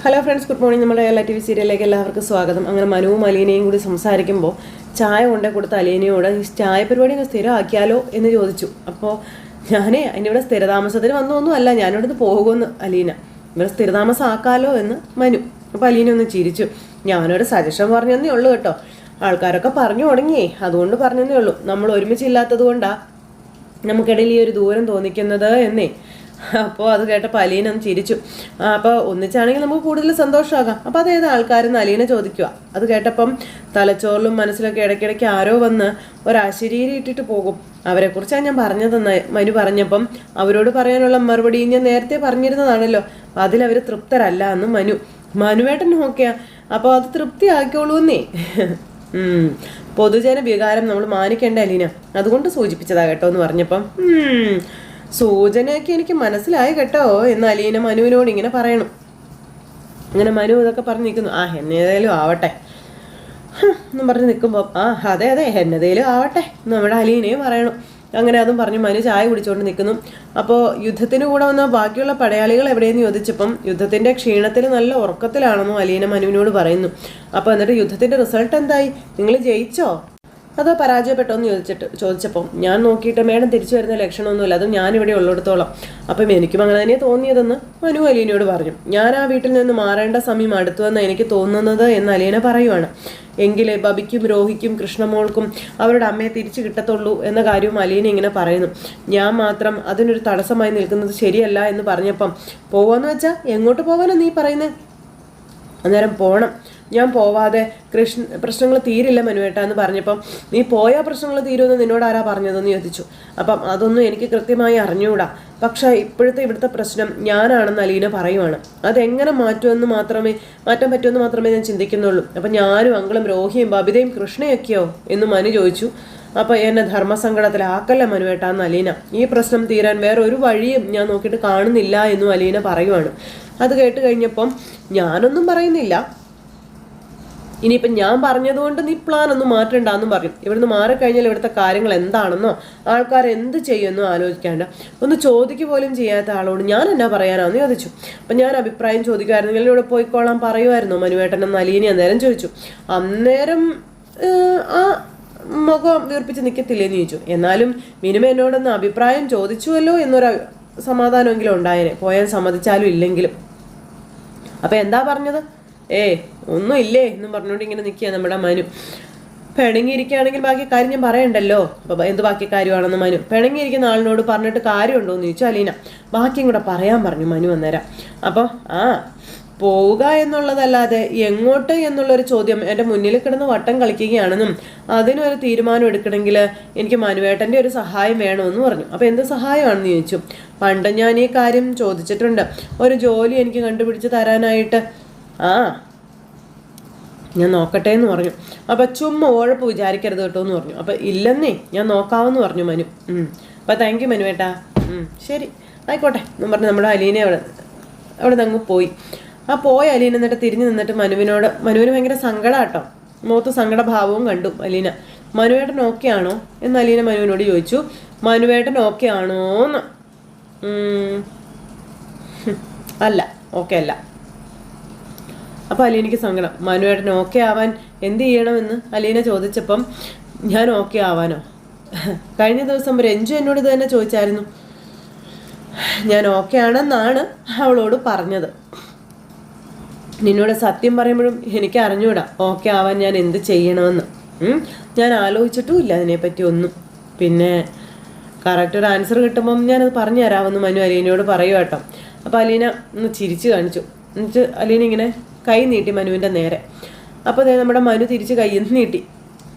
Hello friends, good morning. നമ്മുടെ LTV സീരിയലിലേക്ക് എല്ലാവർക്കും സ്വാഗതം. അങ്ങനെ മനുവും അലീനയും കൂടി സംസാരിക്കുമ്പോൾ ചായ കൊണ്ടേ കൊടുത്ത അലീനയോട് ഈ ചായ പരിപാടി സ്ഥിരമാക്കിയാലോ എന്ന് ചോദിച്ചു. അപ്പോൾ ഞാനേ അതിനിവിടെ സ്ഥിരതാമസത്തിന് വന്നൊന്നും അല്ല, ഞാനിവിടുന്ന് പോകുമെന്ന് അലീന. ഇവിടെ സ്ഥിരതാമസം ആക്കാലോ എന്ന് മനു. അപ്പോൾ അലീന ഒന്ന് ചിരിച്ചു. ഞാനൊരു സജഷൻ പറഞ്ഞതേ ഉള്ളൂ കേട്ടോ, ആൾക്കാരൊക്കെ പറഞ്ഞു തുടങ്ങിയേ, അതുകൊണ്ട് പറഞ്ഞതേ ഉള്ളൂ. നമ്മൾ ഒരുമിച്ചില്ലാത്തത് കൊണ്ടാണ് നമുക്കിടയിൽ ഈ ഒരു ദൂരം തോന്നിക്കുന്നത് എന്നേ. അപ്പോൾ അത് കേട്ടപ്പോൾ അലീന ഒന്ന് ചിരിച്ചു. അപ്പോൾ ഒന്നിച്ചാണെങ്കിൽ നമുക്ക് കൂടുതൽ സന്തോഷമാകാം. അപ്പോൾ അതേത് ആൾക്കാരെന്ന് അലീന ചോദിക്കുക. അത് കേട്ടപ്പം തലച്ചോറിലും മനസ്സിലൊക്കെ ഇടയ്ക്കിടയ്ക്ക് ആരോ വന്ന് ഒരാശരീരി ഇട്ടിട്ട് പോകും. അവരെക്കുറിച്ചാണ് ഞാൻ പറഞ്ഞതെന്ന് മനു പറഞ്ഞപ്പം അവരോട് പറയാനുള്ള മറുപടി ഞാൻ നേരത്തെ പറഞ്ഞിരുന്നതാണല്ലോ, അതിലവർ തൃപ്തരല്ല എന്ന് മനുവേട്ടൻ നോക്കിയാ. അപ്പോൾ അത് തൃപ്തി ആക്കിയോളൂ എന്നേ. പൊതുജന വികാരം നമ്മൾ മാനിക്കേണ്ട അലീന, അതുകൊണ്ട് സൂചിപ്പിച്ചതാ കേട്ടോ എന്ന് പറഞ്ഞപ്പം സൂചനയൊക്കെ എനിക്ക് മനസ്സിലായി കേട്ടോ എന്ന് അലീന മനുവിനോട് ഇങ്ങനെ പറയണം. അങ്ങനെ മനു ഇതൊക്കെ പറഞ്ഞ് നിൽക്കുന്നു. എന്നേതായാലും ആവട്ടെ എന്നും പറഞ്ഞ് നിൽക്കുമ്പോൾ അതെ എന്നതേലും ആവട്ടെ എന്ന് നമ്മുടെ അലീനയും പറയണം. അങ്ങനെ അതും പറഞ്ഞ് മനു ചായ കുടിച്ചുകൊണ്ട് നിൽക്കുന്നു. അപ്പോൾ യുദ്ധത്തിന് കൂടെ വന്ന ബാക്കിയുള്ള പടയാളികൾ എവിടെയെന്ന് ചോദിച്ചപ്പം യുദ്ധത്തിൻ്റെ ക്ഷീണത്തിൽ നല്ല ഉറക്കത്തിലാണെന്നും അലീന മനുവിനോട് പറയുന്നു. അപ്പോൾ എന്നിട്ട് യുദ്ധത്തിൻ്റെ റിസൾട്ട് എന്തായി, നിങ്ങൾ ജയിച്ചോ അതോ പരാജയപ്പെട്ടോ എന്ന് ചോദിച്ചപ്പോൾ ഞാൻ നോക്കിയിട്ട് മേഡം തിരിച്ചു വരുന്ന ലക്ഷണമൊന്നുമില്ല, അതും ഞാനിവിടെ ഉള്ളിടത്തോളം. അപ്പം എനിക്കും അങ്ങനെ തന്നെ തോന്നിയതെന്ന് മനു അലീനയോട് പറഞ്ഞു. ഞാൻ ആ വീട്ടിൽ നിന്ന് മാറേണ്ട സമയം അടുത്തുവെന്ന് എനിക്ക് തോന്നുന്നത് എന്ന് അലീന പറയുവാണ്. എങ്കിലേ ബബിക്കും രോഹിക്കും കൃഷ്ണമോൾക്കും അവരുടെ അമ്മയെ തിരിച്ചു കിട്ടത്തുള്ളൂ എന്ന കാര്യവും അലീന ഇങ്ങനെ പറയുന്നു. ഞാൻ മാത്രം അതിനൊരു തടസ്സമായി നിൽക്കുന്നത് ശരിയല്ല എന്ന് പറഞ്ഞപ്പം പോവാന്ന് വെച്ചാൽ എങ്ങോട്ട് പോകാനാണ് നീ പറയുന്നത്? അന്നേരം പോണം, ഞാൻ പോവാതെ പ്രശ്നങ്ങൾ തീരില്ല മനുവേട്ട എന്ന് പറഞ്ഞപ്പം നീ പോയാൽ പ്രശ്നങ്ങൾ തീരുമെന്ന് നിന്നോട് ആരാ പറഞ്ഞതെന്ന് ചോദിച്ചു. അപ്പം അതൊന്നും എനിക്ക് കൃത്യമായി അറിഞ്ഞുകൂടാ, പക്ഷേ ഇവിടുത്തെ പ്രശ്നം ഞാനാണെന്ന് അലീന പറയുവാണ്. അതെങ്ങനെ മാറ്റാൻ പറ്റുമെന്ന് മാത്രമേ ഞാൻ ചിന്തിക്കുന്നുള്ളൂ. അപ്പം ഞാനും അങ്കിളും രോഹിയും ബബിതയും കൃഷ്ണയൊക്കെയോ എന്ന് മനു ചോദിച്ചു. അപ്പോൾ എന്നെ ധർമ്മസങ്കടത്തിലാക്കല്ല മനുവേട്ട എന്ന് അലീന. ഈ പ്രശ്നം തീരാൻ വേറെ ഒരു വഴിയും ഞാൻ നോക്കിയിട്ട് കാണുന്നില്ല എന്നും അലീന പറയുവാണ്. അത് കേട്ട് കഴിഞ്ഞപ്പം ഞാനൊന്നും പറയുന്നില്ല, ഇനിയിപ്പം ഞാൻ പറഞ്ഞതുകൊണ്ട് നീ പ്ലാൻ ഒന്നും മാറ്റണ്ടെന്നും പറയും. ഇവിടുന്ന് മാറിക്കഴിഞ്ഞാൽ ഇവിടുത്തെ കാര്യങ്ങൾ എന്താണെന്നോ ആൾക്കാർ എന്ത് ചെയ്യുമെന്നോ ആലോചിക്കാണ്ട് ഒന്ന് ചോദിക്കുക പോലും ചെയ്യാത്ത ആളോട് ഞാൻ എന്നാ പറയാനാന്ന് ചോദിച്ചു. അപ്പം ഞാൻ അഭിപ്രായം ചോദിക്കുമായിരുന്നെങ്കിൽ ഇവിടെ പോയിക്കോളാൻ പറയുമായിരുന്നോ മനുവേട്ടനെന്ന് അലീന അന്നേരം ചോദിച്ചു. അന്നേരം ആ മുഖം വീർപ്പിച്ച് നിൽക്കത്തില്ലേന്ന് ചോദിച്ചു. എന്നാലും മിനിമം എന്നോടൊന്ന് അഭിപ്രായം ചോദിച്ചുവല്ലോ എന്നൊരു സമാധാനമെങ്കിലും ഉണ്ടായേനെ, പോയാൻ സമ്മതിച്ചാലും ഇല്ലെങ്കിലും. അപ്പം എന്താ പറഞ്ഞത്? ഒന്നും ഇല്ലേ എന്നും പറഞ്ഞുകൊണ്ട് ഇങ്ങനെ നിൽക്കുക നമ്മുടെ മനു. പിണങ്ങിയിരിക്കുകയാണെങ്കിൽ ബാക്കി കാര്യം ഞാൻ പറയണ്ടല്ലോ. അപ്പോൾ എന്ത് ബാക്കി കാര്യമാണെന്ന് മനു. പിണങ്ങിയിരിക്കുന്ന ആളിനോട് പറഞ്ഞിട്ട് കാര്യമുണ്ടോ എന്ന് ചോദിച്ചു അലീന. ബാക്കിയും കൂടെ പറയാൻ പറഞ്ഞു മനു അന്നേരം. അപ്പോൾ പോവുക എന്നുള്ളതല്ലാതെ എങ്ങോട്ട് എന്നുള്ളൊരു ചോദ്യം എൻ്റെ മുന്നിൽ കിടന്ന് വട്ടം കളിക്കുകയാണെന്നും അതിനൊരു തീരുമാനം എടുക്കണമെങ്കിൽ എനിക്ക് മനുവേട്ടൻ്റെ ഒരു സഹായം വേണമെന്ന് പറഞ്ഞു. അപ്പോൾ എന്ത് സഹായമാണെന്ന് ചോദിച്ചു. പണ്ട് ഞാൻ ഈ കാര്യം ചോദിച്ചിട്ടുണ്ട്, ഒരു ജോലി എനിക്ക് കണ്ടുപിടിച്ച് തരാനായിട്ട്. ഞാൻ നോക്കട്ടെ എന്ന് പറഞ്ഞു. അപ്പം ചുമ്മാ ഉഴപ്പ് വിചാരിക്കരുത് കേട്ടോ എന്ന് പറഞ്ഞു. അപ്പം ഇല്ലെന്നേ, ഞാൻ നോക്കാമെന്ന് പറഞ്ഞു മനു. അപ്പം താങ്ക് യു മനുവേട്ടാ. ശരി ആയിക്കോട്ടെ എന്നും പറഞ്ഞു നമ്മുടെ അലീന അവിടെ നിന്ന് അങ്ങ് പോയി. പോയ അലീന എന്നിട്ട് തിരിഞ്ഞു നിന്നിട്ട് മനുവിന് ഭയങ്കര സങ്കടം കേട്ടോ, മുഖത്ത് സങ്കടഭാവവും കണ്ടു അലീന. മനുവേട്ടൻ ഓക്കെ ആണോ എന്ന് അലീന മനുവിനോട് ചോദിച്ചു. മനുവേട്ടൻ ഓക്കെ ആണോന്ന്? അല്ല, ഓക്കെ അല്ല. അപ്പോൾ അലീനയ്ക്ക് സങ്കടം. മനുവേട്ടൻ ഓക്കെ ആവാൻ എന്ത് ചെയ്യണമെന്ന് അലീന ചോദിച്ചപ്പം ഞാൻ ഓക്കെ ആവാനോ? കഴിഞ്ഞ ദിവസം രഞ്ജു എന്നോട് ഇത് തന്നെ ചോദിച്ചായിരുന്നു. ഞാൻ ഓക്കെ ആണെന്നാണ് അവളോട് പറഞ്ഞത്. നിന്നോട് സത്യം പറയുമ്പോഴും എനിക്ക് അറിഞ്ഞൂടാ ഓക്കെ ആവാൻ ഞാൻ എന്ത് ചെയ്യണമെന്ന്. ഞാൻ ആലോചിച്ചിട്ടും ഇല്ല അതിനെപ്പറ്റി ഒന്നും. പിന്നെ കറക്റ്റ് ഒരു ആൻസർ കിട്ടുമ്പം ഞാനത് പറഞ്ഞു തരാമെന്ന് മനു അലീനയോട് പറയുക കേട്ടോ. അപ്പോൾ അലീന ഒന്ന് ചിരിച്ചു കാണിച്ചു. എന്നിട്ട് അലീന ഇങ്ങനെ കൈ നീട്ടി മനുവിൻ്റെ നേരെ. അപ്പോൾ നമ്മുടെ മനു തിരിച്ച് കൈ നീട്ടി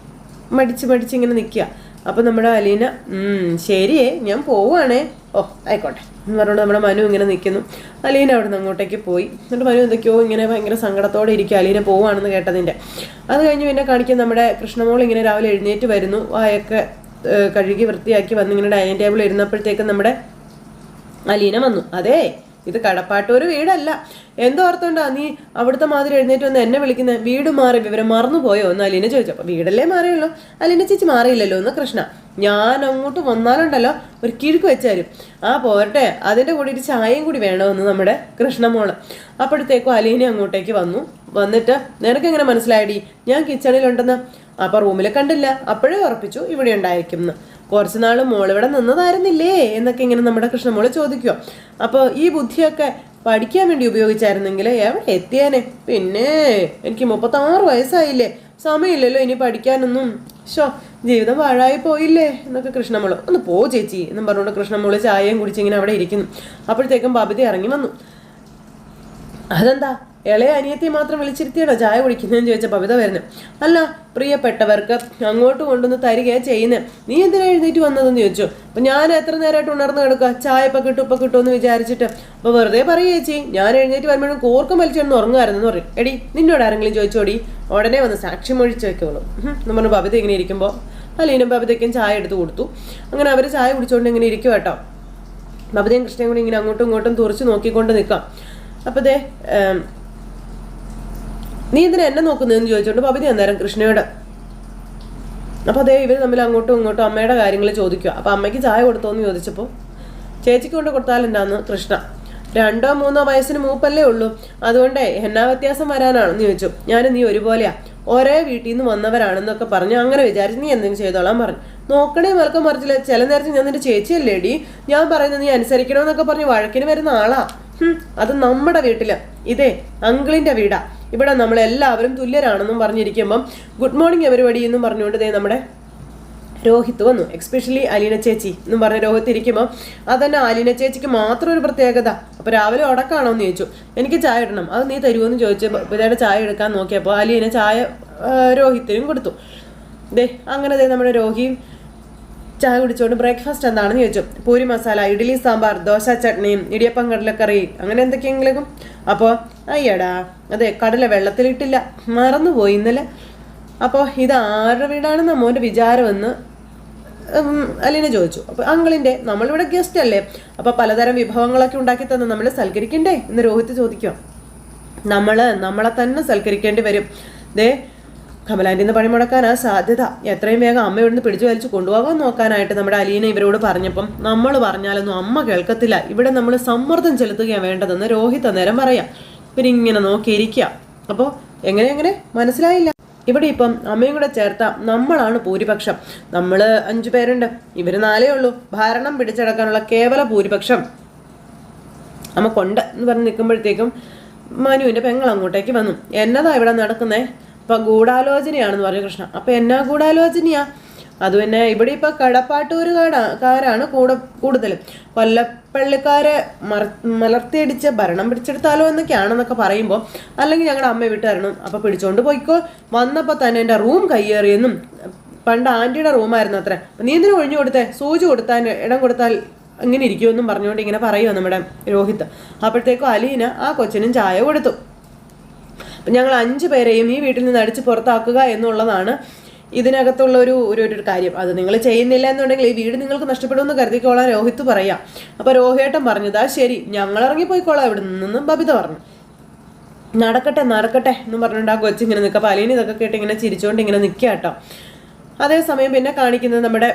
മടിച്ച് ഇങ്ങനെ നിൽക്കുക. അപ്പോൾ നമ്മുടെ അലീന ശരിയേ ഞാൻ പോവുകയാണേ. ആയിക്കോട്ടെ എന്ന് പറഞ്ഞുകൊണ്ട് നമ്മുടെ മനു ഇങ്ങനെ നിൽക്കുന്നു. അലീന അവിടെ നിന്ന് അങ്ങോട്ടേക്ക് പോയി. എന്നിട്ട് മനു എന്തൊക്കെയോ ഇങ്ങനെ ഭയങ്കര സങ്കടത്തോടെ ഇരിക്കുക അലീന പോവുകയാണെന്ന് കേട്ടതിൻ്റെ. അത് കഴിഞ്ഞ് പിന്നെ കാണിക്കാൻ നമ്മുടെ കൃഷ്ണമോൾ ഇങ്ങനെ രാവിലെ എഴുന്നേറ്റ് വരുന്നു. വായൊക്കെ കഴുകി വൃത്തിയാക്കി വന്ന് ഇങ്ങനെ ഡൈനിങ് ടേബിൾ ഇരുന്നപ്പോഴത്തേക്കും നമ്മുടെ അലീന വന്നു. ഇത് കടപ്പാട്ടൂർ വീടല്ല. എന്തോർത്തോണ്ടാ നീ അവിടുത്തെ മാതിരി എഴുന്നേറ്റ് വന്ന് എന്നെ വിളിക്കുന്നത്? വീട് മാറി വിവരം മറന്നു പോയോ എന്ന് അലീന ചോദിച്ചു. അപ്പോൾ വീടല്ലേ മാറിയുള്ളൂ. അലീന ചേച്ചി മാറിയില്ലല്ലോ എന്ന് കൃഷ്ണ. ഞാൻ അങ്ങോട്ട് വന്നാലുണ്ടല്ലോ ഒരു കിഴുക്ക് വെച്ചാരും. പോരട്ടെ, അതിൻ്റെ കൂടെ ഒരു ചായയും കൂടി വേണമെന്ന് നമ്മുടെ കൃഷ്ണമോള്. അപ്പോഴത്തേക്കും അലീന അങ്ങോട്ടേക്ക് വന്നിട്ട് നിനക്കെങ്ങനെ മനസ്സിലായടി ഞാൻ കിച്ചണിലുണ്ടെന്ന്? അപ്പോൾ റൂമിൽ കണ്ടില്ല, അപ്പോഴേ ഉറപ്പിച്ചു ഇവിടെ ഉണ്ടായിരിക്കും എന്ന്. കുറച്ച് നാൾ മോളിവിടെ നിന്നതായിരുന്നില്ലേ എന്നൊക്കെ ഇങ്ങനെ നമ്മുടെ കൃഷ്ണമോള് ചോദിക്കുക. അപ്പോൾ ഈ ബുദ്ധിയൊക്കെ പഠിക്കാൻ വേണ്ടി ഉപയോഗിച്ചായിരുന്നെങ്കിൽ എവിടെ എത്തിയാനെ? പിന്നെ എനിക്ക് 36 വയസ്സായില്ലേ, സമയമില്ലല്ലോ ഇനി പഠിക്കാനൊന്നും. ജീവിതം വാഴായി പോയില്ലേ എന്നൊക്കെ കൃഷ്ണമോള്. ഒന്ന് പോ ചേച്ചി എന്നും പറഞ്ഞുകൊണ്ട് കൃഷ്ണമോള് ചായയും കുടിച്ചിങ്ങനെ അവിടെ ഇരിക്കുന്നു. അപ്പോഴത്തേക്കും ബബിത ഇറങ്ങി വന്നു. അതെന്താ ഇളയ അനിയത്തി മാത്രം വിളിച്ചിരുത്തിയാണോ ചായ കുടിക്കുന്നതെന്ന് ചോദിച്ച ബബിത വരുന്നത്. അല്ല, പ്രിയപ്പെട്ടവർക്ക് അങ്ങോട്ട് കൊണ്ടുവന്ന് തരികയാണ് ചെയ്യുന്നത്. നീ എന്തിനാ എഴുന്നേറ്റ് വന്നതെന്ന് ചോദിച്ചു. അപ്പം ഞാൻ എത്ര നേരമായിട്ട് ഉണർന്ന് കിടക്കുക, ചായ ഇപ്പം കിട്ടുമെന്ന് വിചാരിച്ചിട്ട്. അപ്പോൾ വെറുതെ പറയുക ചേച്ചി, ഞാൻ എഴുന്നേറ്റ് വരുമ്പോഴും കോർക്കം വലിച്ചെന്ന് ഉറങ്ങുമായിരുന്നെന്ന് പറയും. എടി നിന്നോട് ആരെങ്കിലും ചോദിച്ചോടി, ഉടനെ വന്ന് സാക്ഷ്യം ഒഴിച്ച് വെക്കുള്ളൂ എന്ന് പറഞ്ഞു ബബിത ഇങ്ങനെ ഇരിക്കുമ്പോൾ അലീനും ബബിതയ്ക്കും ചായ എടുത്ത് കൊടുത്തു. അങ്ങനെ അവർ ചായ കുടിച്ചുകൊണ്ട് ഇങ്ങനെ ഇരിക്കും കേട്ടോ. ബബിതയും കൃഷ്ണയും കൂടി ഇങ്ങനെ അങ്ങോട്ടും ഇങ്ങോട്ടും തുറച്ച് നോക്കിക്കൊണ്ട് നിൽക്കാം. അപ്പോൾ ദേ നീ എന്തിനാ എന്നെ നോക്കുന്നതെന്ന് ചോദിച്ചുകൊണ്ട് ബബിത അന്നേരം കൃഷ്ണയോട്. അപ്പോൾ അതേ ഇവർ തമ്മിൽ അങ്ങോട്ടും ഇങ്ങോട്ടും അമ്മയുടെ കാര്യങ്ങൾ ചോദിക്കുക. അപ്പോൾ അമ്മയ്ക്ക് ചായ കൊടുത്തോന്ന് ചോദിച്ചപ്പോൾ ചേച്ചിക്ക് കൊണ്ട് കൊടുത്താലെന്താന്ന് കൃഷ്ണ. 2 or 3 വയസ്സിന് മൂപ്പല്ലേ ഉള്ളൂ, അതുകൊണ്ട് എന്നാ വ്യത്യാസം വരാനാണെന്ന് ചോദിച്ചു. നീ ഒരുപോലെയാ, ഒരേ വീട്ടിൽ നിന്ന് വന്നവരാണെന്നൊക്കെ പറഞ്ഞു. അങ്ങനെ വിചാരിച്ച് നീ എന്തെങ്കിലും ചെയ്തോളാൻ പറഞ്ഞു. നോക്കണേ മലക്കം മറിച്ചില്ല, ചില നേരത്തെ ഞാൻ നിന്റെ ചേച്ചിയല്ലേടി, ഞാൻ പറയുന്നത് നീ അനുസരിക്കണമെന്നൊക്കെ പറഞ്ഞ് വഴക്കിന് വരുന്ന ആളാ. അത് നമ്മുടെ വീട്ടില്, ഇതേ അങ്കിളിന്റെ വീടാ, ഇവിടെ നമ്മളെല്ലാവരും തുല്യരാണെന്നും പറഞ്ഞിരിക്കുമ്പം ഗുഡ് മോർണിംഗ് എവരിബഡി എന്നും പറഞ്ഞുകൊണ്ട് ദേ നമ്മുടെ രോഹിത്ത് വന്നു. എക്സ്പെഷ്യലി അലീന ചേച്ചി എന്നും പറഞ്ഞ രോഹിത്ത് ഇരിക്കുമ്പോൾ അതന്നെ അലീന ചേച്ചിക്ക് മാത്രം ഒരു പ്രത്യേകത. അപ്പോൾ രാവിലെ ഉടക്കാണോ എന്ന് ചോദിച്ചു. എനിക്ക് ചായ ഇടണം, അത് നീ തരുമോയെന്ന് ചോദിച്ചു. ഇതേടെ ചായ എടുക്കാൻ നോക്കിയപ്പോൾ അലീന ചായ രോഹിത്തിനും കൊടുത്തു. അങ്ങനെ നമ്മുടെ രോഹിയും ചായ കുടിച്ചുകൊണ്ട് ബ്രേക്ക്ഫാസ്റ്റ് എന്താണെന്ന് ചോദിച്ചു. പൂരി മസാല, ഇഡ്ഡലി സാമ്പാർ, ദോശ ചട്നിയും ഇടിയപ്പം കടലക്കറി, അങ്ങനെ എന്തൊക്കെയെങ്കിലും. അപ്പോൾ അയ്യടാ അതെ കടല വെള്ളത്തിലിട്ടില്ല, മറന്നുപോയി ഇന്നലെ. അപ്പോൾ ഇത് ആരുടെ വീടാണെന്ന് മോൻ്റെ വിചാരമെന്ന് അലീന ചോദിച്ചു. അപ്പോൾ അങ്കിളിൻ്റെ, നമ്മളിവിടെ ഗസ്റ്റ് അല്ലേ, അപ്പോൾ പലതരം വിഭവങ്ങളൊക്കെ ഉണ്ടാക്കി തന്നെ നമ്മൾ സൽക്കരിക്കണ്ടേ എന്ന് രോഹിത്ത് ചോദിക്കുക. നമ്മളെ തന്നെ സൽക്കരിക്കേണ്ടി വരും. കമലാൻ്റിന്ന് പണി മുടക്കാനാ സാധ്യത. എത്രയും വേഗം അമ്മ ഇവിടുന്ന് പിടിച്ചു വലിച്ചു കൊണ്ടുപോകാൻ നോക്കാനായിട്ട് നമ്മുടെ അലീന ഇവരോട് പറഞ്ഞപ്പം നമ്മൾ പറഞ്ഞാലൊന്നും അമ്മ കേൾക്കത്തില്ല, ഇവിടെ നമ്മൾ സമ്മർദ്ദം ചെലുത്തുകയാണ് വേണ്ടതെന്ന് രോഹിത് അന്നേരം പറയാം. പിന്നെ ഇങ്ങനെ നോക്കിയിരിക്കുക. അപ്പോൾ എങ്ങനെ മനസ്സിലായില്ല. ഇവിടെ ഇപ്പം അമ്മയും കൂടെ ചേർത്ത നമ്മളാണ് ഭൂരിപക്ഷം. നമ്മൾ 5 പേരുണ്ട്, ഇവർ 4 ഉള്ളൂ. ഭരണം പിടിച്ചെടുക്കാനുള്ള കേവല ഭൂരിപക്ഷം നമുക്കുണ്ട് എന്ന് പറഞ്ഞ് നിൽക്കുമ്പോഴത്തേക്കും മനുവിൻ്റെ പെങ്ങൾ അങ്ങോട്ടേക്ക് വന്നു. എന്നതാ ഇവിടെ നടക്കുന്നേ? അപ്പം ഗൂഢാലോചനയാണെന്ന് പറഞ്ഞു കൃഷ്ണ. അപ്പം എന്നാ ഗൂഢാലോചനയാ? അത് പിന്നെ ഇവിടെ ഇപ്പം കടപ്പാട്ടൂരുകാരാണ് കൂടുതലും. കൊല്ലപ്പള്ളിക്കാരെ മലർത്തിയടിച്ച് ഭരണം പിടിച്ചെടുത്താലോ എന്നൊക്കെയാണെന്നൊക്കെ പറയുമ്പോൾ, അല്ലെങ്കിൽ ഞങ്ങളുടെ അമ്മയെ വിട്ട് തരണം, അപ്പം പിടിച്ചോണ്ട് പോയിക്കോ, വന്നപ്പോൾ തന്നെ എൻ്റെ റൂം കയ്യേറിയെന്നും, പണ്ട് ആൻറ്റിയുടെ റൂമായിരുന്നു അത്ര, നീ എന്തിനു ഒഴിഞ്ഞു കൊടുത്തേ, സൂചി കൊടുത്താൽ ഇടം കൊടുത്താൽ ഇങ്ങനെ ഇരിക്കുമെന്നും പറഞ്ഞുകൊണ്ട് ഇങ്ങനെ പറയുമോ നമ്മുടെ രോഹിത്ത്. അപ്പോഴത്തേക്കും അലീന ആ കൊച്ചിനും ചായ കൊടുത്തു. അപ്പം ഞങ്ങൾ 5 പേരെയും ഈ വീട്ടിൽ നിന്ന് അടിച്ച് പുറത്താക്കുക എന്നുള്ളതാണ് ഇതിനകത്തുള്ള ഒരു കാര്യം. അത് നിങ്ങൾ ചെയ്യുന്നില്ല എന്നുണ്ടെങ്കിൽ ഈ വീട് നിങ്ങൾക്ക് നഷ്ടപ്പെടുമെന്ന് കരുതിക്കോളാൻ രോഹിത്ത് പറയാം. അപ്പോൾ രോഹിയേട്ടൻ പറഞ്ഞതാ ശരി, ഞങ്ങൾ ഇറങ്ങിപ്പോയിക്കോളാം ഇവിടെ നിന്നും ബബിത പറഞ്ഞു. നടക്കട്ടെ എന്നും പറഞ്ഞുകൊണ്ട് ആ കൊച്ചിങ്ങനെ നിൽക്കുക. അപ്പോൾ അലീന ഇതൊക്കെ കേട്ട് ഇങ്ങനെ ചിരിച്ചുകൊണ്ട് ഇങ്ങനെ നിൽക്കുക കേട്ടോ. അതേസമയം പിന്നെ കാണിക്കുന്നത് നമ്മുടെ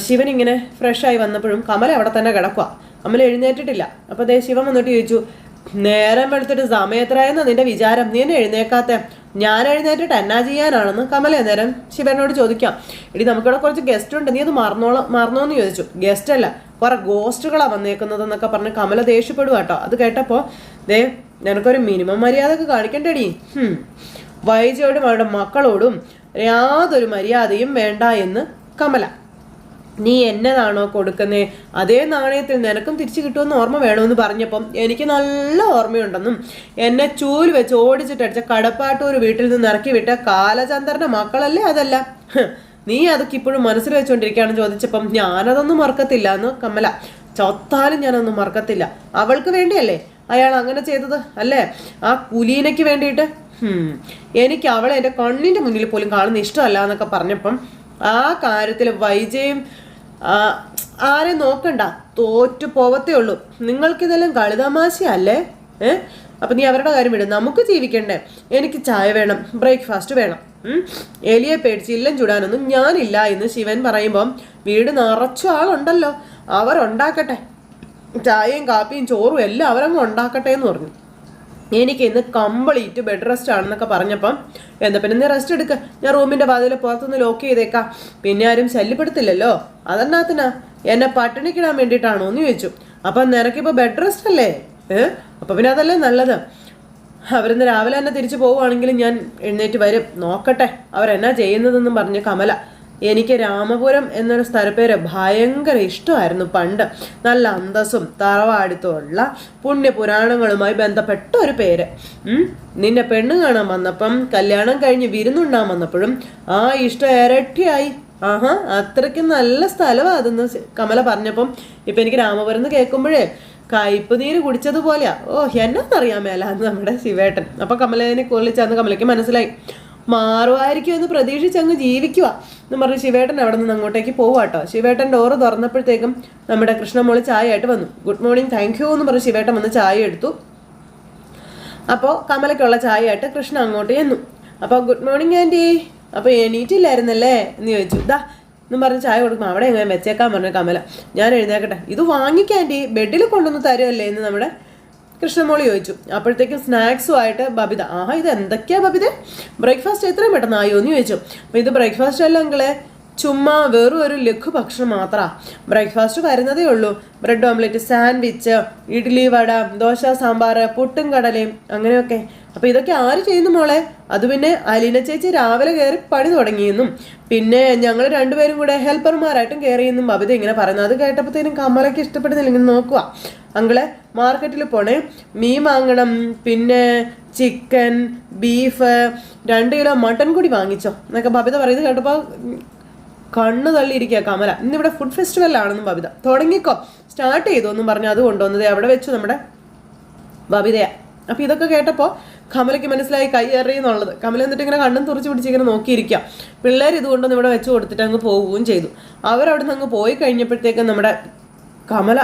ശിവൻ ഇങ്ങനെ ഫ്രഷായി വന്നപ്പോഴും കമല അവിടെ തന്നെ കിടക്കുക. കമല എഴുന്നേറ്റിട്ടില്ല. അപ്പോൾ ശിവൻ വന്നിട്ട് ചോദിച്ചു, നേരം വെളുത്തിട്ട് സമയം എത്രയെന്നാ നിന്റെ വിചാരം, നീ എന്നെ എഴുന്നേക്കാത്ത? ഞാൻ എഴുന്നേറ്റിട്ട് എന്നാ ചെയ്യാനാണെന്ന് കമല നേരം ശിവനോട് ചോദിക്കാം. എടി നമുക്കിവിടെ കുറച്ച് ഗസ്റ്റ് ഉണ്ട്, നീ അത് മറന്നോന്ന് ചോദിച്ചു. ഗസ്റ്റ് അല്ല, കുറെ ഗോസ്റ്റുകളാണ് വന്നേക്കുന്നതെന്നൊക്കെ പറഞ്ഞ് കമല ദേഷ്യപ്പെടുക കേട്ടോ. അത് കേട്ടപ്പോൾ നിനക്കൊരു മിനിമം മര്യാദ ഒക്കെ കാണിക്കണ്ടേടി. വൈജയോടും അവരുടെ മക്കളോടും യാതൊരു മര്യാദയും വേണ്ട എന്ന് കമല. നീ എന്നതാണോ കൊടുക്കുന്നേ അതേ നാണയത്തിൽ നിനക്കും തിരിച്ചു കിട്ടുമെന്ന് ഓർമ്മ വേണമെന്ന് പറഞ്ഞപ്പം എനിക്ക് നല്ല ഓർമ്മയുണ്ടെന്നും എന്നെ ചൂല് വെച്ച് ഓടിച്ചിട്ടടിച്ച കടപ്പാട്ടൂർ വീട്ടിൽ നിന്ന് ഇറക്കി വിട്ട കാലചന്ദ്രന്റെ മക്കളല്ലേ അതല്ല, നീ അതൊക്കെ ഇപ്പോഴും മനസ്സിൽ വെച്ചുകൊണ്ടിരിക്കുകയാണെന്ന് ചോദിച്ചപ്പം ഞാനതൊന്നും മറക്കത്തില്ല എന്ന് കമല. ചൊത്താലും ഞാനൊന്നും മറക്കത്തില്ല. അവൾക്ക് വേണ്ടിയല്ലേ അയാൾ അങ്ങനെ ചെയ്തത് അല്ലേ, ആ കുലീനയ്ക്ക് വേണ്ടിയിട്ട്. എനിക്ക് അവളെ എൻ്റെ കണ്ണിൻ്റെ മുന്നിൽ പോലും കാണുന്ന ഇഷ്ടമല്ല എന്നൊക്കെ പറഞ്ഞപ്പം ആ കാര്യത്തിൽ വൈജയും ആരെയും നോക്കണ്ട, തോറ്റു പോവത്തേ ഉള്ളൂ. നിങ്ങൾക്കിതെല്ലാം കളിതമാശയല്ലേ? അപ്പം നീ അവരുടെ കാര്യം വിടും, നമുക്ക് ജീവിക്കണ്ടേ? എനിക്ക് ചായ വേണം, ബ്രേക്ക്ഫാസ്റ്റ് വേണം. എലിയെ പേടിച്ച് ഇല്ലം ചുടാനൊന്നും ഞാനില്ല എന്ന് ശിവൻ പറയുമ്പം വീട് നിറച്ചു ആളുണ്ടല്ലോ, അവരുണ്ടാക്കട്ടെ, ചായയും കാപ്പിയും ചോറും എല്ലാം അവരങ്ങ് ഉണ്ടാക്കട്ടെ എന്ന് പറഞ്ഞു. എനിക്ക് ഇന്ന് കംപ്ലീറ്റ് ബെഡ് റെസ്റ്റ് ആണെന്നൊക്കെ പറഞ്ഞപ്പം എന്താ പിന്നെ നീ റെസ്റ്റ് എടുക്കുക, ഞാൻ റൂമിൻ്റെ വാതിൽ പുറത്തുനിന്ന് ലോക്ക് ചെയ്തേക്കാം, പിന്നെ ആരും ശല്യപ്പെടുത്തില്ലല്ലോ. അതെന്നാത്തിനാ, എന്നെ പട്ടിണിക്കിടാൻ വേണ്ടിയിട്ടാണോ എന്ന് ചോദിച്ചു. അപ്പം നിനക്കിപ്പോൾ ബെഡ് റെസ്റ്റ് അല്ലേ? അപ്പം പിന്നെ അതല്ലേ നല്ലത്. അവരിന്ന് രാവിലെ തന്നെ തിരിച്ചു പോവുകയാണെങ്കിൽ ഞാൻ എഴുന്നേറ്റ് വരും, നോക്കട്ടെ അവരെന്നാ ചെയ്യുന്നതെന്നും പറഞ്ഞ് കമല. എനിക്ക് രാമപുരം എന്നൊരു സ്ഥലപ്പേര് ഭയങ്കര ഇഷ്ടമായിരുന്നു പണ്ട്. നല്ല അന്തസ്സും തറവാടിത്തുമുള്ള പുണ്യപുരാണങ്ങളുമായി ബന്ധപ്പെട്ട ഒരു പേര്. നിന്നെ പെണ്ണ് കാണാൻ വന്നപ്പം, കല്യാണം കഴിഞ്ഞ് വിരുന്നുണ്ടാൻ വന്നപ്പോഴും ആ ഇഷ്ടം ഇരട്ടിയായി. ആഹാ, അത്രയ്ക്ക് നല്ല സ്ഥലമാണ് അതെന്ന് കമല പറഞ്ഞപ്പം ഇപ്പം എനിക്ക് രാമപുരം എന്ന് കേൾക്കുമ്പോഴേ കയ്പ് നീര് കുടിച്ചതുപോലെയാ. എന്നാന്നറിയാൻ മേലാന്ന് നമ്മുടെ ശിവേട്ടൻ. അപ്പം കമലേനെ കൊള്ളിച്ചാന്ന് കമലയ്ക്ക് മനസ്സിലായി. മാറുമായിരിക്കും എന്ന് പ്രതീക്ഷിച്ച് അങ്ങ് ജീവിക്കുക എന്ന് പറഞ്ഞ് ശിവേട്ടൻ അവിടെ നിന്ന് അങ്ങോട്ടേക്ക് പോവാട്ടോ. ശിവേട്ടൻ ഡോറ് തുറന്നപ്പോഴത്തേക്കും നമ്മുടെ കൃഷ്ണമോള് ചായ ആയിട്ട് വന്നു. ഗുഡ് മോർണിംഗ്, താങ്ക് യു എന്ന് പറഞ്ഞ് ശിവേട്ടൻ വന്ന് ചായ എടുത്തു. അപ്പോൾ കമലയ്ക്കുള്ള ചായ ആയിട്ട് കൃഷ്ണ അങ്ങോട്ട് ചെന്നു. അപ്പോൾ ഗുഡ് മോർണിംഗ് ആൻറ്റി, അപ്പോൾ എണീറ്റില്ലായിരുന്നല്ലേ എന്ന് ചോദിച്ചു. ഇതാ എന്നും പറഞ്ഞ് ചായ കൊടുക്കും. അവിടെ എങ്ങനെ വെച്ചേക്കാൻ പറഞ്ഞു കമല. ഞാൻ എഴുന്നേക്കട്ടെ, ഇത് വാങ്ങിക്കാൻ ആൻറ്റി, ബെഡിൽ കൊണ്ടുവന്ന് തരുമല്ലേ എന്ന് നമ്മുടെ കൃഷ്ണമോളി ചോദിച്ചു. അപ്പോഴത്തേക്കും സ്നാക്സുമായിട്ട് ബബിത. ആഹാ, ഇത് എന്തൊക്കെയാ ബബിത, ബ്രേക്ക്ഫാസ്റ്റ് എത്രയും പെട്ടെന്ന് ആയോ എന്ന് ചോദിച്ചു. അപ്പോൾ ഇത് ബ്രേക്ക്ഫാസ്റ്റ് അല്ല അങ്കിളെ, ചുമ്മാ വെറും ഒരു ലഘു ഭക്ഷണം മാത്രമാണ്. ബ്രേക്ക്ഫാസ്റ്റ് വരുന്നതേ ഉള്ളൂ. ബ്രെഡ് ഓംലെറ്റ്, സാൻഡ്വിച്ച്, ഇഡ്ഡലി, വട, ദോശ, സാമ്പാർ, പുട്ടും കടലയും അങ്ങനെയൊക്കെ. അപ്പോൾ ഇതൊക്കെ ആര് ചെയ്യുന്നു മോളെ? അത് പിന്നെ അലീന ചേച്ചി രാവിലെ കയറി പണി തുടങ്ങിയെന്നും പിന്നെ ഞങ്ങൾ രണ്ടുപേരും കൂടെ ഹെൽപ്പർമാരായിട്ടും കയറി ചെയ്യുന്നു ബബിത ഇങ്ങനെ പറയുന്നത്. അത് കേട്ടപ്പോഴത്തേനും കമലയ്ക്ക് ഇഷ്ടപ്പെടുന്നില്ല. ഇങ്ങനെ നോക്കുക, അങ്കിളെ മാർക്കറ്റിൽ പോണേ, മീൻ വാങ്ങണം, പിന്നെ ചിക്കൻ, ബീഫ്, 2 കിലോ മട്ടൻ കൂടി വാങ്ങിച്ചോ എന്നൊക്കെ ബബിത പറയുന്നത് കേട്ടപ്പോൾ കണ്ണ് തള്ളിയിരിക്കുക കമല. ഇന്നിവിടെ ഫുഡ് ഫെസ്റ്റിവലാണെന്നും ബബിത. തുടങ്ങിക്കോ, സ്റ്റാർട്ട് ചെയ്തു എന്നും പറഞ്ഞു അത് കൊണ്ടുവന്നത് അവിടെ വെച്ചു നമ്മുടെ ബബിതയാ. അപ്പം ഇതൊക്കെ കേട്ടപ്പോൾ കമലയ്ക്ക് മനസ്സിലായി കൈ എറിയുന്നുള്ളത്. കമല എന്നിട്ട് ഇങ്ങനെ കണ്ണും തുറച്ച് പിടിച്ചിങ്ങനെ നോക്കിയിരിക്കുക. പിള്ളേർ ഇതുകൊണ്ടൊന്നും ഇവിടെ വെച്ച് കൊടുത്തിട്ട് അങ്ങ് പോവുകയും ചെയ്തു. അവരവിടെ നിന്ന് അങ്ങ് പോയി കഴിഞ്ഞപ്പോഴത്തേക്കും നമ്മുടെ കമല,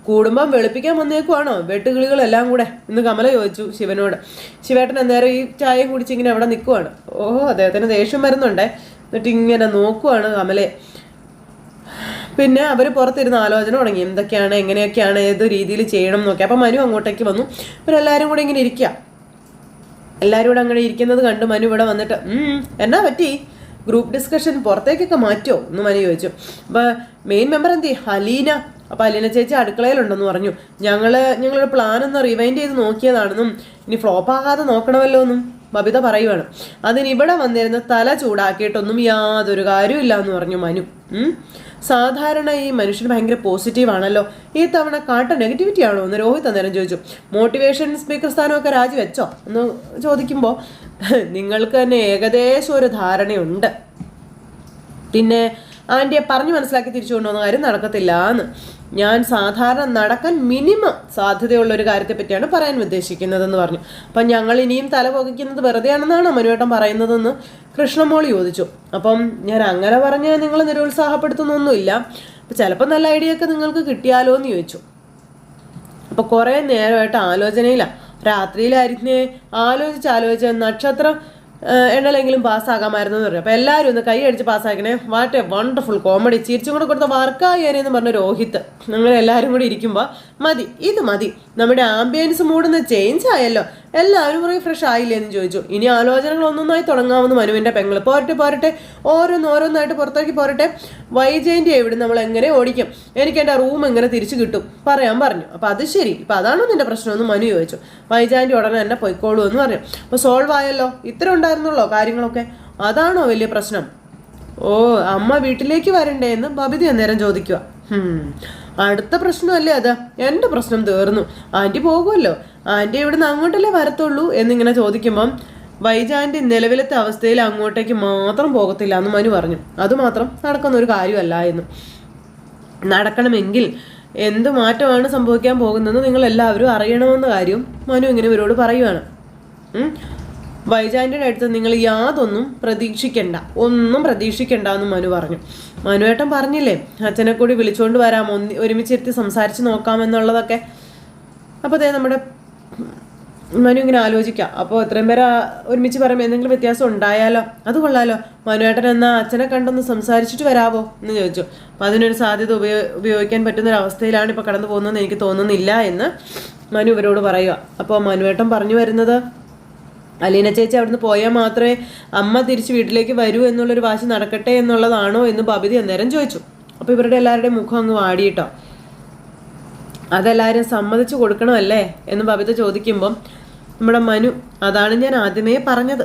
കുടുംബം വെളുപ്പിക്കാൻ വന്നേക്കുവാണോ വെട്ടുകിളികളെല്ലാം കൂടെ എന്ന് കമല ചോദിച്ചു ശിവനോട്. ശിവേട്ടൻ അന്നേരം ഈ ചായയും കുടിച്ച് ഇങ്ങനെ അവിടെ നിൽക്കുവാണ്. അദ്ദേഹത്തിന് ദേഷ്യം വരുന്നുണ്ടേ. എന്നിട്ട് ഇങ്ങനെ നോക്കുവാണ് കമലയെ. പിന്നെ അവർ പുറത്തിരുന്ന് ആലോചന തുടങ്ങി, എന്തൊക്കെയാണ്, എങ്ങനെയൊക്കെയാണ്, ഏത് രീതിയിൽ ചെയ്യണം എന്നൊക്കെ. അപ്പം മനു അങ്ങോട്ടേക്ക് വന്നു. ഇവരെല്ലാവരും കൂടെ ഇങ്ങനെ ഇരിക്കുക. എല്ലാവരും കൂടെ അങ്ങനെ ഇരിക്കുന്നത് കണ്ട് മനു ഇവിടെ വന്നിട്ട് എന്നാ പറ്റി, ഗ്രൂപ്പ് ഡിസ്കഷൻ പുറത്തേക്കൊക്കെ മാറ്റുമോ എന്ന് മനു ചോദിച്ചു. അപ്പോൾ മെയിൻ മെമ്പർ എന്തി, അലീന. അപ്പോൾ അലീന ചേച്ചി അടുക്കളയിലുണ്ടെന്ന് പറഞ്ഞു. ഞങ്ങളൊരു പ്ലാൻ ഒന്ന് റിവൈൻഡ് ചെയ്ത് നോക്കിയതാണെന്നും ഇനി ഫ്ലോപ്പ് ആകാതെ നോക്കണമല്ലോ എന്നും ബബിത പറയുവാണ്. അതിനിവിടെ വന്നിരുന്ന തല ചൂടാക്കിയിട്ടൊന്നും യാതൊരു കാര്യമില്ല എന്ന് പറഞ്ഞു മനു. സാധാരണ ഈ മനുഷ്യന് ഭയങ്കര പോസിറ്റീവാണല്ലോ, ഈ തവണ കാട്ട നെഗറ്റിവിറ്റി ആണോ എന്ന് രോഹിത് അന്നേരം ചോദിച്ചു. മോട്ടിവേഷൻ സ്പീക്കർ സ്ഥാനമൊക്കെ രാജിവെച്ചോ എന്ന് ചോദിക്കുമ്പോൾ നിങ്ങൾക്ക് തന്നെ ഏകദേശം ഒരു ധാരണയുണ്ട്, പിന്നെ ആൻറ്റിയെ പറഞ്ഞ് മനസ്സിലാക്കി തിരിച്ചു കൊണ്ടുവന്ന കാര്യം നടക്കത്തില്ല എന്ന്. ഞാൻ സാധാരണ നടക്കാൻ മിനിമം സാധ്യതയുള്ളൊരു കാര്യത്തെ പറ്റിയാണ് പറയാൻ ഉദ്ദേശിക്കുന്നതെന്ന് പറഞ്ഞു. അപ്പം ഞങ്ങൾ ഇനിയും തല പുകയ്ക്കുന്നത് വെറുതെയാണെന്നാണോ മനുവേട്ടൻ പറയുന്നതെന്ന് കൃഷ്ണമോളി ചോദിച്ചു. അപ്പം ഞാൻ അങ്ങനെ പറഞ്ഞ് നിങ്ങൾ നിരുത്സാഹപ്പെടുത്തുന്നൊന്നുമില്ല, അപ്പം ചിലപ്പോൾ നല്ല ഐഡിയ ഒക്കെ നിങ്ങൾക്ക് കിട്ടിയാലോ എന്ന് ചോദിച്ചു. അപ്പോൾ കുറേ നേരമായിട്ട് ആലോചനയിലാണ്. രാത്രിയിലായിരുന്നേ ആലോചിച്ച് നക്ഷത്രം എണ്ണലെങ്കിലും പാസ്സാകാമായിരുന്നു എന്ന് പറഞ്ഞു. അപ്പോൾ എല്ലാവരും ഒന്ന് കൈ അടിച്ച് പാസ്സാക്കണേ, വാട്ട് എ വണ്ടർഫുൾ കോമഡി, ചിരിച്ചും കൂടെ കൊടുത്ത വർക്കായേനെന്ന് പറഞ്ഞു രോഹിത്. അങ്ങനെ എല്ലാവരും കൂടി ഇരിക്കുമ്പോൾ ഇത് മതി, നമ്മുടെ ആംബിയൻസ് മൂടുന്ന ചേഞ്ച് ആയല്ലോ, എല്ലാവരും കുറേ ഫ്രഷ് ആയില്ലേ എന്ന് ചോദിച്ചു. ഇനി ആലോചനകൾ ഒന്നൊന്നായി തുടങ്ങാമെന്ന് മനുവിൻ്റെ പെങ്ങൾ. പോരട്ടെ ഓരോന്നായിട്ട് പുറത്തേക്ക് പോരട്ടെ. വൈജയൻ്റെ എവിടെ നമ്മൾ എങ്ങനെ ഓടിക്കും, എനിക്ക് എൻ്റെ റൂം എങ്ങനെ തിരിച്ചു കിട്ടും പറയാൻ പറഞ്ഞു. അപ്പോൾ അത് ശരി, ഇപ്പം അതാണോ നിൻ്റെ പ്രശ്നമെന്ന് മനു ചോദിച്ചു. വൈജയൻ്റെ ഉടനെ തന്നെ പൊയ്ക്കോളൂ എന്ന് പറഞ്ഞു. അപ്പോൾ സോൾവ് ആയല്ലോ, ഇത്ര ഉണ്ടായിരുന്നുള്ളൂ കാര്യങ്ങളൊക്കെ, അതാണോ വലിയ പ്രശ്നം? അമ്മ വീട്ടിലേക്ക് വരണ്ടേ എന്ന് ബബിത അന്നേരം ചോദിക്കുക. അടുത്ത പ്രശ്നമല്ലേ അത്, എൻ്റെ പ്രശ്നം തീർന്നു, ആൻറ്റി പോകുമല്ലോ, ആൻറ്റി ഇവിടുന്ന് അങ്ങോട്ടല്ലേ വരത്തുള്ളൂ എന്നിങ്ങനെ ചോദിക്കുമ്പം വൈജാൻ്റെ നിലവിലത്തെ അവസ്ഥയിൽ അങ്ങോട്ടേക്ക് മാത്രം പോകത്തില്ല എന്ന് മനു പറഞ്ഞു. അതുമാത്രം നടക്കുന്ന ഒരു കാര്യമല്ല എന്ന്. നടക്കണമെങ്കിൽ എന്ത് മാറ്റമാണ് സംഭവിക്കാൻ പോകുന്നതെന്ന് നിങ്ങൾ എല്ലാവരും അറിയണമെന്ന കാര്യം മനു ഇങ്ങനെ ഇവരോട് പറയുവാണ്. വൈജാൻ്റെ അടുത്ത് നിങ്ങൾ യാതൊന്നും പ്രതീക്ഷിക്കണ്ട, ഒന്നും പ്രതീക്ഷിക്കണ്ട എന്ന് മനു പറഞ്ഞു. മനുവേട്ടൻ പറഞ്ഞില്ലേ അച്ഛനെ കൂടി വിളിച്ചുകൊണ്ട് വരാം, ഒരുമിച്ചിരുത്തി സംസാരിച്ച് നോക്കാമെന്നുള്ളതൊക്കെ. അപ്പോൾ അതേ നമ്മുടെ മനു ഇങ്ങനെ ആലോചിക്കാം, അപ്പോൾ എത്രയും പേരെ ഒരുമിച്ച് പറയുമ്പോൾ എന്തെങ്കിലും വ്യത്യാസം ഉണ്ടായാലോ, അത് കൊള്ളാലോ, മനുവേട്ടൻ എന്നാൽ അച്ഛനെ കണ്ടൊന്ന് സംസാരിച്ചിട്ട് വരാവോ എന്ന് ചോദിച്ചു. അപ്പം അതിനൊരു സാധ്യത ഉപയോഗിക്കാൻ പറ്റുന്നൊരവസ്ഥയിലാണ് ഇപ്പോൾ കടന്നു പോകുന്നതെന്ന് എനിക്ക് തോന്നുന്നില്ല എന്ന് മനു ഇവരോട് പറയുക. അപ്പോൾ മനുവേട്ടൻ പറഞ്ഞു വരുന്നത് അലീന ചേച്ചി അവിടുന്ന് പോയാൽ മാത്രമേ അമ്മ തിരിച്ച് വീട്ടിലേക്ക് വരൂ എന്നുള്ളൊരു വാശി നടക്കട്ടെ എന്നുള്ളതാണോ എന്ന് ബബിത അന്നേരം ചോദിച്ചു. അപ്പോൾ ഇവരുടെ എല്ലാവരുടെയും മുഖം അങ്ങ് വാടിയിട്ടോ. അതെല്ലാവരും സമ്മതിച്ചു കൊടുക്കണമല്ലേ എന്ന് ബബിത ചോദിക്കുമ്പം നമ്മുടെ മനു അതാണ് ഞാൻ ആദ്യമേ പറഞ്ഞത്,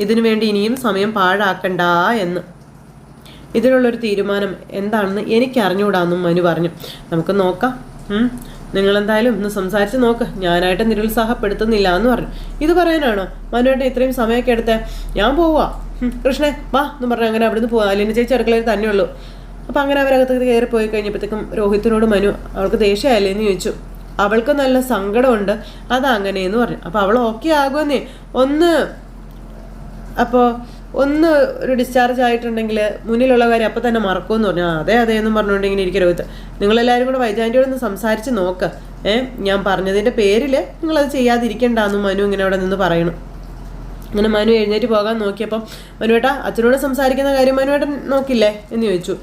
ഇതിനു വേണ്ടി ഇനിയും സമയം പാഴാക്കണ്ട എന്ന്. ഇതിനുള്ളൊരു തീരുമാനം എന്താണെന്ന് എനിക്ക് അറിഞ്ഞുകൂടാന്നും മനു പറഞ്ഞു. നമുക്ക് നോക്കാം, നിങ്ങളെന്തായാലും ഒന്ന് സംസാരിച്ച് നോക്ക്, ഞാനായിട്ട് നിരുത്സാഹപ്പെടുത്തുന്നില്ല എന്ന് പറഞ്ഞു. ഇത് പറയാനാണോ മനുവായിട്ട് ഇത്രയും സമയമൊക്കെ എടുത്തേ? ഞാൻ പോവാ, കൃഷ്ണേ വാ എന്ന് പറഞ്ഞു. അങ്ങനെ അവിടുന്ന് പോവാ. അലീന ചേച്ചി അടുക്കളയിൽ തന്നെയുള്ളൂ. അപ്പം അങ്ങനെ അവരകത്ത് കയറി പോയി കഴിഞ്ഞപ്പോഴത്തേക്കും രോഹിത്തിനോട് മനു അവൾക്ക് ദേഷ്യമായില്ലേ എന്ന് ചോദിച്ചു. അവൾക്ക് നല്ല സങ്കടമുണ്ട്, അതങ്ങനെയെന്ന് പറഞ്ഞു. അപ്പോൾ അവൾ ഓക്കെ ആകുമെന്നേ, ഒന്ന് ഒരു ഡിസ്ചാർജ് ആയിട്ടുണ്ടെങ്കിൽ മുന്നിലുള്ള കാര്യം അപ്പം തന്നെ മറക്കുമെന്ന് പറഞ്ഞു. അതെ എന്നും പറഞ്ഞുകൊണ്ട് ഇങ്ങനെ ഇരിക്കും രോഹിത്ത്. നിങ്ങളെല്ലാവരും കൂടെ വൈജാൻ്റിയോട് ഒന്ന് സംസാരിച്ച് നോക്ക്, ഞാൻ പറഞ്ഞതിൻ്റെ പേരിൽ നിങ്ങളത് ചെയ്യാതിരിക്കണ്ടെന്നും മനു ഇങ്ങനെ അവിടെ നിന്ന് പറയണം. അങ്ങനെ മനു എഴുന്നേറ്റ് പോകാൻ നോക്കിയപ്പം മനുവേട്ടാ അച്ഛനോട് സംസാരിക്കുന്ന കാര്യം മനുവേട്ടൻ നോക്കില്ലേ എന്ന് ചോദിച്ചു.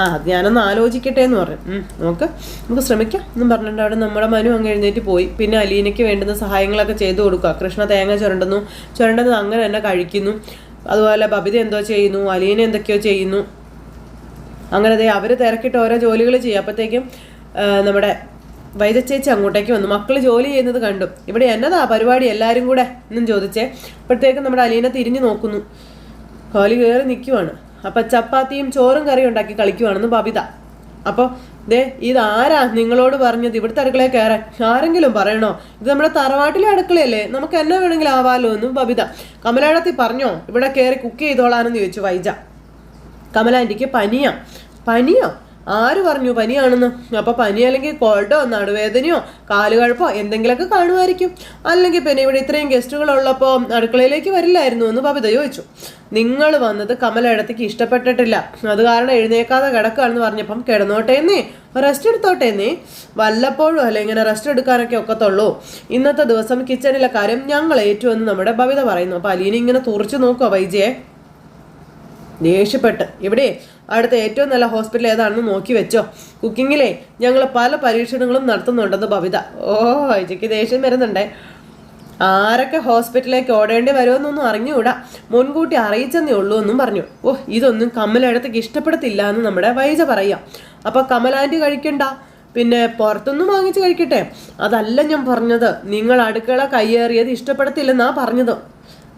അത് ഞാനൊന്ന് ആലോചിക്കട്ടെ എന്ന് പറഞ്ഞു. നമുക്ക് ശ്രമിക്കാം എന്നും പറഞ്ഞിട്ട് അവിടെ നമ്മുടെ മനു അങ്ങ് എഴുന്നേറ്റ് പോയി. പിന്നെ അലീനയ്ക്ക് വേണ്ടുന്ന സഹായങ്ങളൊക്കെ ചെയ്തു കൊടുക്കുക. കൃഷ്ണ തേങ്ങ ചുരണ്ടുന്നത് അങ്ങനെ തന്നെ കഴിക്കുന്നു. അതുപോലെ ബബിത എന്തോ ചെയ്യുന്നു, അലീന എന്തൊക്കെയോ ചെയ്യുന്നു. അങ്ങനെ അവർ തിരക്കിട്ട് ഓരോ ജോലികൾ ചെയ്യും. അപ്പോഴത്തേക്കും നമ്മുടെ വൈദ്യച്ചേച്ചി അങ്ങോട്ടേക്ക് വന്നു. മക്കൾ ജോലി ചെയ്യുന്നത് കണ്ടു. ഇവിടെ എന്നതാ പരിപാടി എല്ലാവരും കൂടെ എന്നും ചോദിച്ചേ. അപ്പോഴത്തേക്കും നമ്മുടെ അലീന തിരിഞ്ഞു നോക്കുന്നു. കോലി കയറി നിൽക്കുവാണ്. അപ്പം ചപ്പാത്തിയും ചോറും കറിയും ഉണ്ടാക്കി കളിക്കുവാണെന്ന് ബബിത. അപ്പോൾ ഇതാരാ നിങ്ങളോട് പറഞ്ഞത് ഇവിടുത്തെ അടുക്കളയിൽ കയറാൻ? ആരെങ്കിലും പറയണോ? ഇത് നമ്മുടെ തറവാട്ടിലെ അടുക്കളയല്ലേ, നമുക്ക് എന്നാ വേണമെങ്കിലും ആവാലോ എന്നും ബബിത. കമലാടത്തി പറഞ്ഞോ ഇവിടെ കയറി കുക്ക് ചെയ്തോളാനെന്ന് ചോദിച്ചു വൈജ. കമലാൻ്റിക്ക് പനിയോ? ആര് പറഞ്ഞു പനിയാണെന്ന്? അപ്പോൾ പനി അല്ലെങ്കിൽ കോൾഡോ നടുവേദനയോ കാലുകഴപ്പോ എന്തെങ്കിലുമൊക്കെ കാണുമായിരിക്കും. അല്ലെങ്കിൽ പിന്നെ ഇവിടെ ഇത്രയും ഗസ്റ്റുകളുള്ളപ്പോൾ അടുക്കളയിലേക്ക് വരില്ലായിരുന്നു എന്ന് ബബിത ചോദിച്ചു. നിങ്ങൾ വന്നത് കമലയിടത്തേക്ക് ഇഷ്ടപ്പെട്ടിട്ടില്ല, അത് കാരണം എഴുന്നേക്കാതെ കിടക്കുകയാണെന്ന് പറഞ്ഞപ്പം കിടന്നോട്ടേന്നേ, റെസ്റ്റ് എടുത്തോട്ടേന്നേ, വല്ലപ്പോഴും അല്ലെ ഇങ്ങനെ റെസ്റ്റ് എടുക്കാനൊക്കെ ഒക്കത്തുള്ളൂ. ഇന്നത്തെ ദിവസം കിച്ചണിലെ കാര്യം ഞങ്ങൾ ഏറ്റുവെന്ന് നമ്മുടെ ബബിത പറയുന്നു. അപ്പോൾ അലീന ഇങ്ങനെ തുറച്ചു നോക്കുക വൈജയെ ദേഷ്യപ്പെട്ട്. ഇവിടെ അടുത്ത ഏറ്റവും നല്ല ഹോസ്പിറ്റൽ ഏതാണെന്ന് നോക്കി വെച്ചോ, കുക്കിങ്ങിലേ ഞങ്ങൾ പല പരീക്ഷണങ്ങളും നടത്തുന്നുണ്ടെന്ന് ബബിത. വൈജയ്ക്ക് ദേഷ്യം വരുന്നുണ്ടേ. ആരൊക്കെ ഹോസ്പിറ്റലിലേക്ക് ഓടേണ്ടി വരുമെന്നൊന്നും അറിഞ്ഞുകൂടാ, മുൻകൂട്ടി അറിയിച്ചെന്നേ ഉള്ളൂ എന്നും പറഞ്ഞു. ഇതൊന്നും കമലയിടത്തേക്ക് ഇഷ്ടപ്പെടത്തില്ല എന്ന് നമ്മുടെ വൈജ പറയാം. അപ്പോൾ കമലാൻറ്റി കഴിക്കണ്ട, പിന്നെ പുറത്തൊന്നും വാങ്ങിച്ച് കഴിക്കട്ടെ. അതല്ല ഞാൻ പറഞ്ഞത്, നിങ്ങൾ അടുക്കള കയ്യേറിയത് ഇഷ്ടപ്പെടത്തില്ലെന്നാ പറഞ്ഞത്.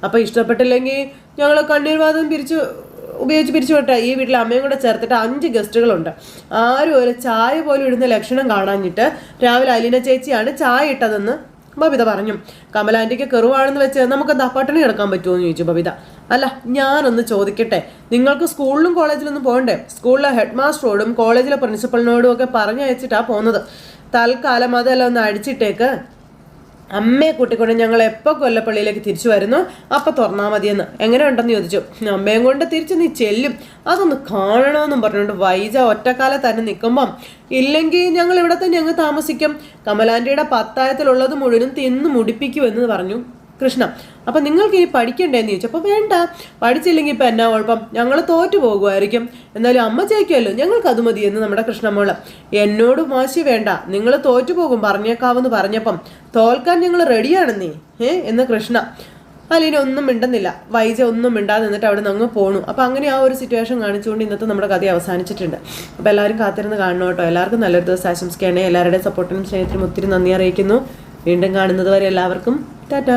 അപ്പോൾ ഇഷ്ടപ്പെട്ടില്ലെങ്കിൽ ഞങ്ങൾ കണ്ണീർവാദം ഉപയോഗിച്ച് പിരിച്ചു വിട്ട ഈ വീട്ടിൽ അമ്മയും കൂടെ ചേർത്തിട്ട് 5 ഗസ്റ്റുകളുണ്ട്. ആരും ഒരു ചായ പോലും ഇടുന്ന ലക്ഷണം കാണാഞ്ഞിട്ട് രാവിലെ അലീന ചേച്ചിയാണ് ചായ ഇട്ടതെന്ന് ബബിത പറഞ്ഞു. കമലാൻറ്റിക്ക് കെറുവാണെന്ന് വെച്ച് നമുക്കെന്താ പട്ടിണി കിടക്കാൻ പറ്റുമോ എന്ന് ചോദിച്ചു ബബിത. അല്ല ഞാനൊന്ന് ചോദിക്കട്ടെ, നിങ്ങൾക്ക് സ്കൂളിലും കോളേജിലൊന്നും പോകണ്ടേ? സ്കൂളിലെ ഹെഡ് മാസ്റ്ററോടും കോളേജിലെ പ്രിൻസിപ്പളിനോടും ഒക്കെ പറഞ്ഞയച്ചിട്ടാണ് പോകുന്നത്. തൽക്കാലം അതെല്ലാം ഒന്ന് അടിച്ചിട്ടേക്ക്. അമ്മയെ കൂട്ടിക്കൊണ്ട് ഞങ്ങൾ എപ്പോൾ കൊല്ലപ്പള്ളിയിലേക്ക് തിരിച്ചു വരുന്നു അപ്പം തുറന്നാൽ മതിയെന്ന്. എങ്ങനെ ഉണ്ടെന്ന് ചോദിച്ചു. അമ്മയും കൊണ്ട് തിരിച്ച് നീ ചെല്ലും, അതൊന്ന് കാണണമെന്നും പറഞ്ഞുകൊണ്ട് വൈജ ഒറ്റക്കാലം തന്നെ നിൽക്കുമ്പം ഇല്ലെങ്കിൽ ഞങ്ങൾ ഇവിടെ തന്നെ അങ്ങ് താമസിക്കും, കമലാൻ്റിയുടെ പത്തായത്തിലുള്ളത് മുഴുവനും തിന്ന് മുടിപ്പിക്കുമെന്ന് പറഞ്ഞു കൃഷ്ണ. അപ്പം നിങ്ങൾക്ക് ഇനി പഠിക്കണ്ടേന്ന് ചോദിച്ചു. അപ്പോൾ വേണ്ട, പഠിച്ചില്ലെങ്കിൽ ഇപ്പം എന്നാ കുഴപ്പം, ഞങ്ങൾ തോറ്റു പോകുമായിരിക്കും, എന്നാലും അമ്മ ജയിക്കുമല്ലോ, ഞങ്ങൾക്ക് അത് മതി എന്ന് നമ്മുടെ കൃഷ്ണമോള്. എന്നോട് വാശി വേണ്ട, നിങ്ങൾ തോറ്റു പോകും പറഞ്ഞേക്കാവെന്ന് പറഞ്ഞപ്പം തോൽക്കാൻ ഞങ്ങൾ റെഡിയാണെന്നേ എന്ന് കൃഷ്ണ. അലീന ഒന്നും മിണ്ടുന്നില്ല. വൈജ ഒന്നും മിണ്ടാതെ നിന്നിട്ട് അവിടെ നിന്ന് അങ്ങ് പോണു. അപ്പം അങ്ങനെ ആ ഒരു സിറ്റുവേഷൻ കാണിച്ചുകൊണ്ട് ഇന്നത്തെ നമ്മുടെ കഥ അവസാനിച്ചിട്ടുണ്ട്. അപ്പോൾ എല്ലാവരും കാത്തിരുന്ന് കാണണം കേട്ടോ. എല്ലാവർക്കും നല്ലൊരു ദിവസം ആശംസിക്കുകയാണ്. എല്ലാവരുടെയും സപ്പോർട്ടിനും സ്നേഹത്തിനും ഒത്തിരി നന്ദി അറിയിക്കുന്നു. വീണ്ടും കാണുന്നത് വരെ എല്ലാവർക്കും ടാറ്റാ.